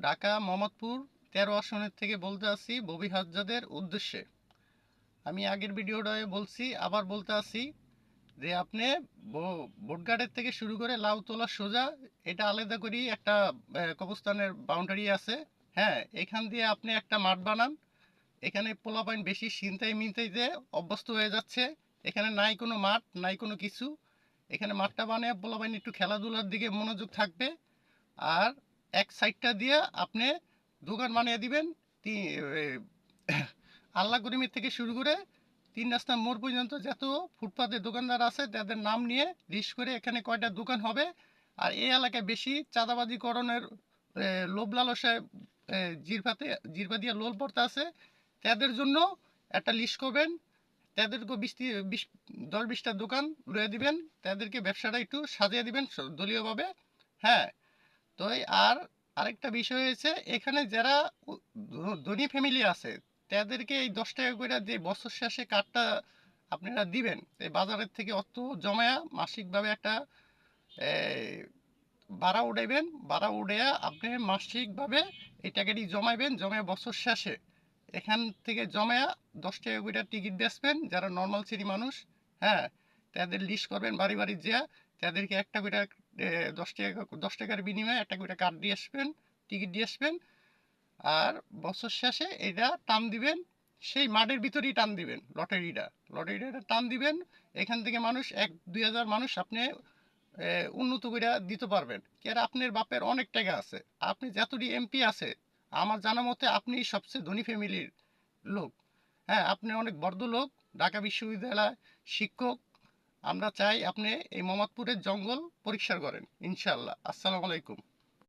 ঢাকা মোহাম্মদপুর ১৩ আসনের থেকে বলতে আসি ববি হাজ্জাদের উদ্দেশ্যে। আমি আগের ভিডিওটায় বলছি, আবার বলতে আসি যে আপনি বোটঘাটের থেকে শুরু করে লাউতলা সোজা এটা আলাদা করেই একটা কবরস্থানের বাউন্ডারি আছে। হ্যাঁ, এখান দিয়ে আপনি একটা মাঠ বানান। এখানে পোলাপাইন বেশি ছিনতাই মিনতাইতে অভ্যস্ত হয়ে যাচ্ছে। এখানে নাই কোনো মাঠ, নাই কোনো কিছু। এখানে মাঠটা বানিয়ে পোলাপাইন একটু খেলাধুলার দিকে মনোযোগ থাকবে। আর এক সাইডটা দিয়ে আপনি দোকান বানিয়ে দিবেন। আল্লাহ করিমের থেকে শুরু করে ৩ রাস্তা মোড় পর্যন্ত যত ফুটপাতের দোকানদার আছে তাদের নাম নিয়ে লিস্ট করে এখানে কয়টা দোকান হবে। আর এই এলাকায় বেশি চাঁদাবাজিকরণের লোভ লালসায় জিরফাতে জিরফা দিয়ে লোল পড়তে আছে। তাদের জন্য একটা লিস্ট করবেন। তাদেরকে ১০-২০টা দোকান লয়ে দিবেন। তাদেরকে ব্যবসাটা একটু সাজিয়ে দিবেন দলীয়ভাবে। হ্যাঁ, তো আর আরেকটা বিষয় হয়েছে, এখানে যারা ধনী ফ্যামিলি আছে তাদেরকে এই ১০ টাকা করে যে বছর শেষে কার্ডটা আপনারা দিবেন, এই বাজারের থেকে অর্থ জমায়া মাসিকভাবে একটা এই, ভাড়া উঠাইবেন। ভাড়া উঠাইয়া আপনি মাসিকভাবে এই টাকাটি জমাইবেন। জমায় বছর শেষে এখান থেকে জমায়া ১০ টাকা করে টিকিট বেচবেন। যারা নর্মাল শ্রেণী মানুষ, হ্যাঁ, তাদের লিস্ট করবেন বাড়ি বাড়ি যেয়া তাদেরকে একটা করে ১০ টাকা ১০ টাকার বিনিময়ে একটা করে কার্ড দিয়ে আসবেন, টিকিট দিয়ে আসবেন। আর বছর শেষে এটা টান দিবেন, সেই মাঠের ভিতরেই টান দিবেন লটারিটা টান দিবেন। এখান থেকে মানুষ ১-২ হাজার মানুষ আপনি উন্নত করে দিতে পারবেন। কি আর আপনার বাপের অনেক টাকা আছে, আপনি যতটি এমপি আছে আমার জানা মতে আপনি সবচেয়ে ধনী ফ্যামিলির লোক। হ্যাঁ, আপনি অনেক বড় লোক, ঢাকা বিশ্ববিদ্যালয় শিক্ষক। আমরা চাই আপনি এই মোহাম্মদপুরের জঙ্গল পরিষ্কার করেন ইনশাল্লাহ। আসসালামু আলাইকুম।